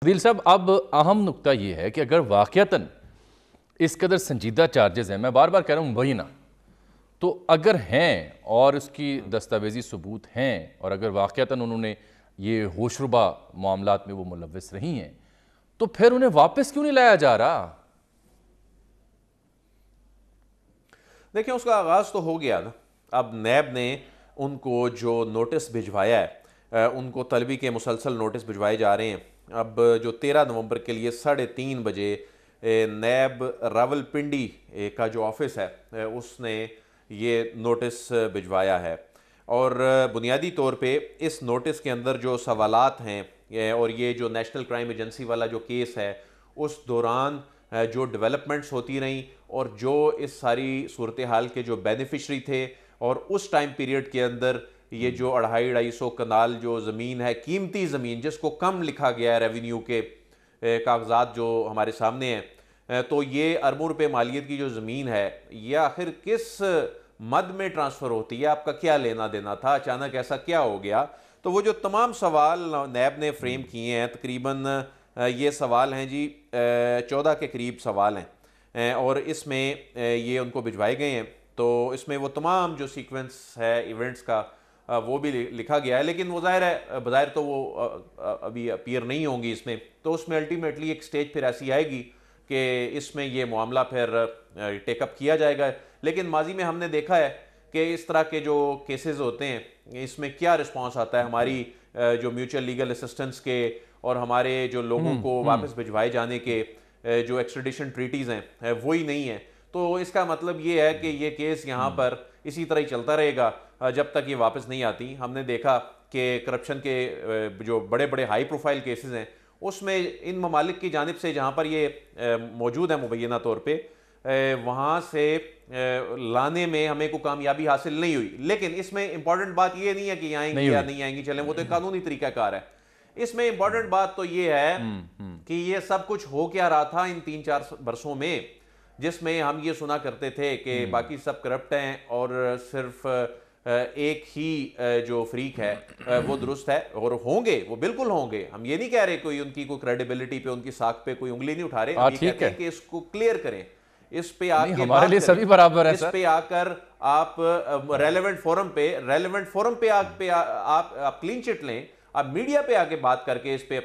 दिल साहब, अब अहम नुक्ता ये है कि अगर वाक़यतन इस कदर संजीदा चार्जेस हैं, मैं बार बार कह रहा हूँ वही ना, तो अगर हैं और उसकी दस्तावेजी सबूत हैं और अगर वाक़यतन उन्होंने ये होशरुबा मामलात में वो मुलव्वस रही हैं, तो फिर उन्हें वापस क्यों नहीं लाया जा रहा? देखिए, उसका आगाज़ तो हो गया ना। अब नैब ने उनको जो नोटिस भिजवाया है, उनको तलबी के मुसलसल नोटिस भिजवाए जा रहे हैं। अब जो 13 नवंबर के लिए 3:30 बजे नैब रावलपिंडी का जो ऑफिस है, उसने ये नोटिस भिजवाया है। और बुनियादी तौर पे इस नोटिस के अंदर जो सवालात हैं, और ये जो नेशनल क्राइम एजेंसी वाला जो केस है, उस दौरान जो डेवलपमेंट्स होती रहीं और जो इस सारी सूरत हाल के जो बेनिफिशरी थे, और उस टाइम पीरियड के अंदर ये जो 250-250 कनाल जो ज़मीन है, कीमती ज़मीन जिसको कम लिखा गया है रेवेन्यू के कागजात जो हमारे सामने हैं, तो ये अरबों रुपए मालियत की जो ज़मीन है, ये आखिर किस मद में ट्रांसफ़र होती है, आपका क्या लेना देना था, अचानक ऐसा क्या हो गया। तो वो जो तमाम सवाल नैब ने फ्रेम किए हैं, तकरीबन ये सवाल हैं जी 14 के करीब सवाल हैं, और इसमें ये उनको भिजवाए गए हैं। तो इसमें वो तमाम जो सीक्वेंस है इवेंट्स का, वो भी लिखा गया है, लेकिन वो ज़ाहिर है बज़ाहिर तो वो अभी अपीयर नहीं होंगी इसमें। तो उसमें अल्टीमेटली एक स्टेज फिर ऐसी आएगी कि इसमें ये मामला फिर टेकअप किया जाएगा। लेकिन माजी में हमने देखा है कि इस तरह के जो केसेस होते हैं, इसमें क्या रिस्पॉन्स आता है हमारी जो म्यूचुअल लीगल असिस्टेंस के और हमारे जो लोगों को वापस भिजवाए जाने के जो एक्सट्रेडिशन ट्रीटीज़ हैं, वही नहीं है। तो इसका मतलब ये है कि ये केस यहाँ पर इसी तरह ही चलता रहेगा जब तक ये वापस नहीं आती। हमने देखा कि करप्शन के जो बड़े बड़े हाई प्रोफाइल केसेस हैं, उसमें इन ममालिक की जानिब से जहाँ पर ये मौजूद है मुबैना तौर पर, वहाँ से लाने में हमें कोई कामयाबी हासिल नहीं हुई। लेकिन इसमें इंपॉर्टेंट बात ये नहीं है कि आएंगी या नहीं आएंगी, चलें, वो तो एक कानूनी तरीकाकार है। इसमें इंपॉर्टेंट बात तो ये है कि ये सब कुछ हो क्या रहा था इन 3-4 वर्षों में, जिसमें हम ये सुना करते थे कि बाकी सब करप्ट हैं और सिर्फ एक ही जो फ्रीक है वो दुरुस्त है। और होंगे, वो बिल्कुल होंगे, हम ये नहीं कह रहे कोई उनकी कोई क्रेडिबिलिटी पे, उनकी साख पे कोई उंगली नहीं उठा रहे। हम ये कहते हैं कि इसको क्लियर करें, इस पे आके हमारे लिए सभी बराबर है इस पे आकर आप रेलेवेंट फोरम पे आप क्लीन चिट लें, आप मीडिया पे आके बात करके इस पे